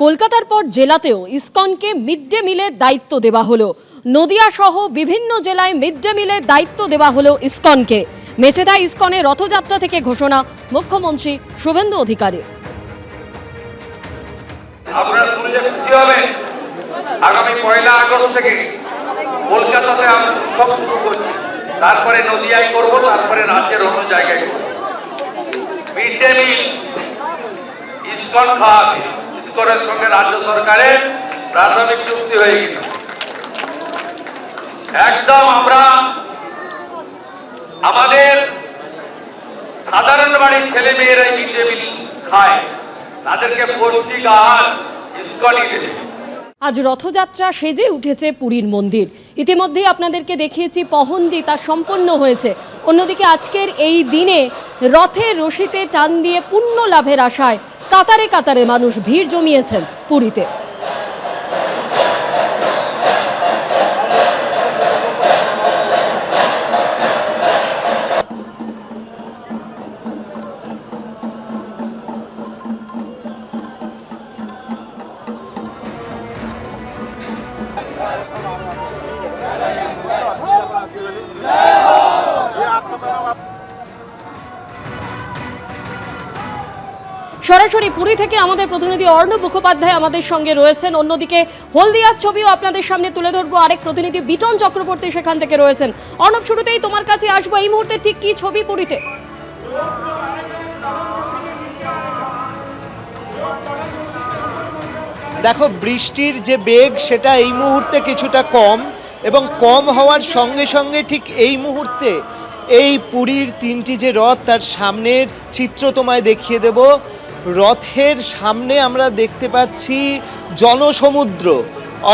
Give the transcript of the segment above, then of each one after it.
কলকাতার পর জেলাতেও ইসকনকে মিড ডে মিলের দায়িত্ব দেওয়া হলো। নদিয়া সহ বিভিন্ন জেলায় মিড ডে মিলের দায়িত্ব দেওয়া হলো ইসকনকে। মেচেদা ইসকনের রথযাত্রা থেকে ঘোষণা মুখ্যমন্ত্রী শুভেন্দু অধিকারীর। আপনারা শুনলে খুশি হবেন, আগামী 1 আগস্ট থেকে কলকাতাতে আমরা সব শুরু করছি, তারপরে নদিয়ায় করব, তারপরে রাজ্যের অন্য জায়গায় করব। মিড ডে মিল ইসকন খাওয়াবে। ইসকনের সঙ্গে রাজ্য সরকারের প্রাথমিক চুক্তি হয়ে গেছে। একদম আমরা আমাদের সাধারণ বাড়ির ছেলে মেয়েরা মিড ডে মিল খায়, তাদেরকে পৌষ্টিক আহার ইসকনই দেবে। আজ রথযাত্রা সেজে উঠেছে পুরীর মন্দির। ইতিমধ্যেই আপনাদেরকে দেখিয়েছি পহন্দি তা সম্পন্ন হয়েছে। অন্যদিকে আজকের এই দিনে রথের রশিতে টান দিয়ে পুণ্য লাভের আশায় কাতারে কাতারে মানুষ ভিড় জমিয়েছেন পুরীতে। সরাসরি পুরী থেকে আমাদের প্রতিনিধি অর্ণব মুখোপাধ্যায় আমাদের সঙ্গে রয়েছেন। অন্যদিকে হলদিয়ার ছবিও আপনাদের সামনে তুলে ধরবো, আরেক প্রতিনিধি বিটন চক্রবর্তী সেখান থেকে রয়েছেন। অর্ণব, শুরুতেই তোমার কাছে আসবো, এই মুহূর্তে ঠিক কি ছবি পুরীতে? দেখো, বৃষ্টির যে বেগ সেটা এই মুহূর্তে কিছুটা কম, এবং কম হওয়ার সঙ্গে সঙ্গে ঠিক এই মুহূর্তে এই পুরীর 3টি যে রথ তার সামনের চিত্র তোমায় দেখিয়ে দেব। রথের সামনে আমরা দেখতে পাচ্ছি জনসমুদ্র,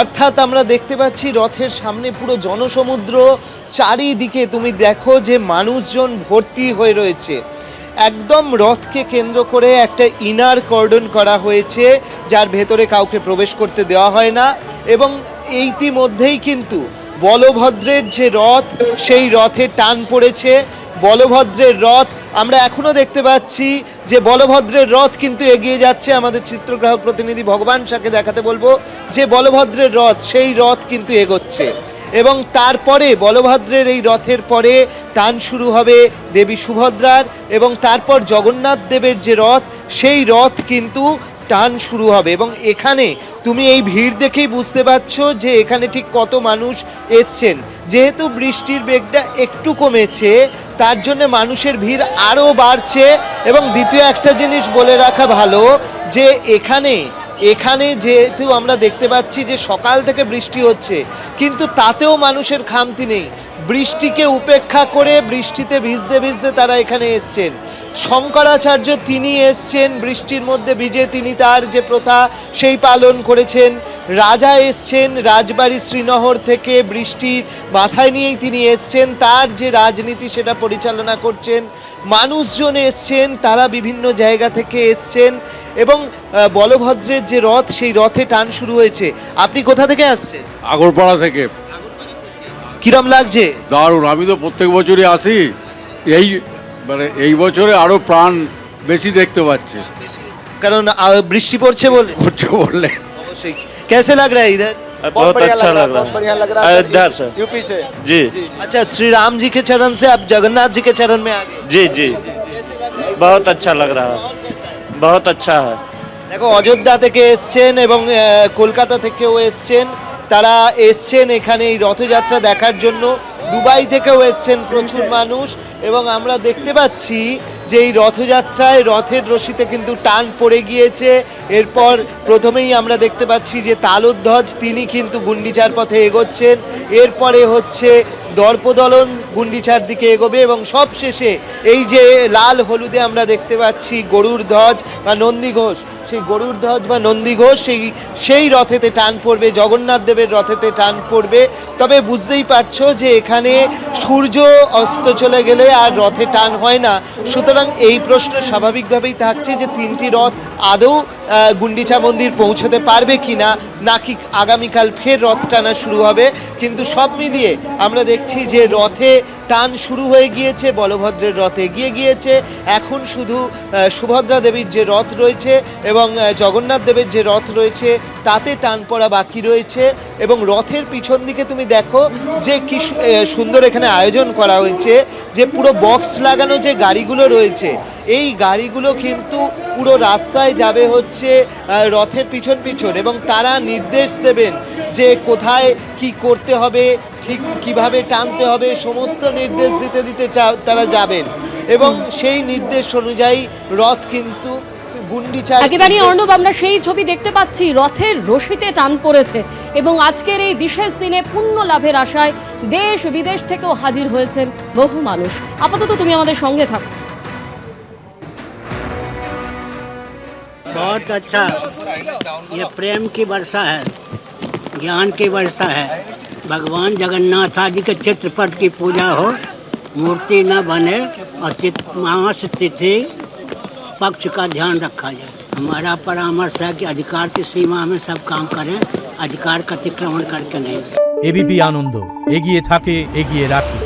অর্থাৎ আমরা দেখতে পাচ্ছি রথের সামনে পুরো জনসমুদ্র। চারিদিকে তুমি দেখো যে মানুষজন ভর্তি হয়ে রয়েছে। একদম রথকে কেন্দ্র করে একটা ইনার কর্ডন করা হয়েছে, যার ভেতরে কাউকে প্রবেশ করতে দেওয়া হয় না। এবং ইতিমধ্যেই কিন্তু বলভদ্রের যে রথ সেই রথে টান পড়েছে। বলভদ্রের রথ আমরা এখনো দেখতে পাচ্ছি যে বলভদ্রের রথ কিন্তু এগিয়ে যাচ্ছে। আমাদের চিত্রগ্রাহক প্রতিনিধি ভগবান শাহকে দেখাতে বলবো যে বলভদ্রের রথ, সেই রথ কিন্তু এগোচ্ছে। এবং তারপরে বলভদ্রের এই রথের পরে টান শুরু হবে দেবী সুভদ্রার, এবং তারপর জগন্নাথ দেবের যে রথ সেই রথ কিন্তু টান শুরু হবে। এবং এখানে তুমি এই ভিড় দেখেই বুঝতে পারছো যে এখানে ঠিক কত মানুষ এসছেন। যেহেতু বৃষ্টির বেগটা একটু কমেছে, তার জন্য মানুষের ভিড় আরও বাড়ছে। এবং দ্বিতীয় একটা জিনিস বলে রাখা ভালো যে এখানে যেহেতু আমরা দেখতে পাচ্ছি যে সকাল থেকে বৃষ্টি হচ্ছে, কিন্তু তাতেও মানুষের খামতি নেই। বৃষ্টিকে উপেক্ষা করে বৃষ্টিতে ভিজতে ভিজতে তারা এখানে এসছেন। শঙ্করাচার্য তিনি এসছেন বৃষ্টির মধ্যে ভিজে, তিনি তার যে প্রথা সেই পালন করেছেন। রাজা এসছেন রাজবাড়ি শ্রীনগর থেকে, বৃষ্টির মাথায় নিয়েই তিনি এসছেন, তার যে রাজনীতি সেটা পরিচালনা করছেন। মানুষজন এসছেন, তারা বিভিন্ন জায়গা থেকে এসছেন। এবং বলভদ্রের যে রথ সেই রথে টান শুরু হয়েছে। আপনি কোথা থেকে আসছেন? আগরপাড়া থেকে। কিরম লাগছে? দারুণ, আমি তো প্রত্যেক বছরই আসি। এই বছরে আরো প্রাণ বেশি দেখতে পাচ্ছে, কারণ বৃষ্টি পড়ছে বললে। অবশ্যই। कैसे लग रहा है इधर? बहुत अच्छा लग रहा है। अयोध्या से, यूपी से। जी। अच्छा, श्री राम जी के चरण से अब जगन्नाथ जी के चरण में आ गए। जी जी, बहुत अच्छा लग रहा है, बहुत अच्छा है। দেখো, অযোধ্যা থেকে এসছেন এবং কলকাতা থেকেও এসছেন। তারা এসছেন এখানে এই রথযাত্রা দেখার জন্য। দুবাই থেকেও এসছেন প্রচুর মানুষ। এবং আমরা দেখতে পাচ্ছি যে এই রথযাত্রায় রথের রশিতে কিন্তু টান পড়ে গিয়েছে। এরপর প্রথমেই আমরা দেখতে পাচ্ছি যে তালধ্বজ তিনি কিন্তু গুন্ডিচার পথে এগোচ্ছেন। এরপরে হচ্ছে দর্পদলন গুন্ডিচার দিকে এগোবে, এবং সবশেষে এই যে লাল হলুদে আমরা দেখতে পাচ্ছি গরুর ধ্বজ বা নন্দী ঘোষ, সেই গরুর ধ্বজ বা নন্দী ঘোষ সেই রথেতে টান পড়বে, জগন্নাথ দেবের রথেতে টান পড়বে। তবে বুঝতেই পারছো যে এখানে সূর্য অস্ত চলে গেলে আর রথে টান হয় না। সুতরাং এই প্রশ্ন স্বাভাবিকভাবেই থাকছে যে 3টি রথ আদৌ গুন্ডিচা মন্দির পৌঁছতে পারবে কিনা, নাকি আগামীকাল ফের রথ টানা শুরু হবে। কিন্তু সব মিলিয়ে আমরা দেখছি যে রথে টান শুরু হয়ে গিয়েছে, বলভদ্রের রথ এগিয়ে গিয়েছে। এখন শুধু সুভদ্রা দেবীর যে রথ রয়েছে এবং জগন্নাথ দেবের যে রথ রয়েছে তাতে টান পড়া বাকি রয়েছে। এবং রথের পিছন দিকে তুমি দেখো যে কি সুন্দর এখানে আয়োজন করা হয়েছে, যে পুরো বক্স লাগানো যে গাড়িগুলো রয়েছে, এই গাড়িগুলো কিন্তু পুরো রাস্তায় যাবে হচ্ছে রথের পিছন পিছন, এবং তারা নির্দেশ দেবেন যে কোথায় কি করতে হবে, ঠিক কিভাবে টানতে হবে, সমস্ত নির্দেশ দিতে দিতে তারা যাবেন। এবং সেই নির্দেশ অনুযায়ী রথ কিন্তু গুন্ডিচা একেবারে অর্ণব, আমরা সেই ছবি দেখতে পাচ্ছি, রথের রশিতে টান পড়েছে এবং আজকের এই বিশেষ দিনে পুণ্য লাভের আশায় দেশ বিদেশ থেকেও হাজির হয়েছেন বহু মানুষ। আপাতত তুমি আমাদের সঙ্গে থাকো। बहुत अच्छा, ये प्रेम की वर्षा है, ज्ञान की वर्षा है। भगवान जगन्नाथ जी के चित्रपट की पूजा हो, मूर्ति न बने और मास तिथि पक्ष का ध्यान रखा जाए। हमारा परामर्श है कि अधिकार की सीमा में सब काम करें, अधिकार का अतिक्रमण करके नहीं। एबीपी आनंद एगिए थाके एगिए राखे।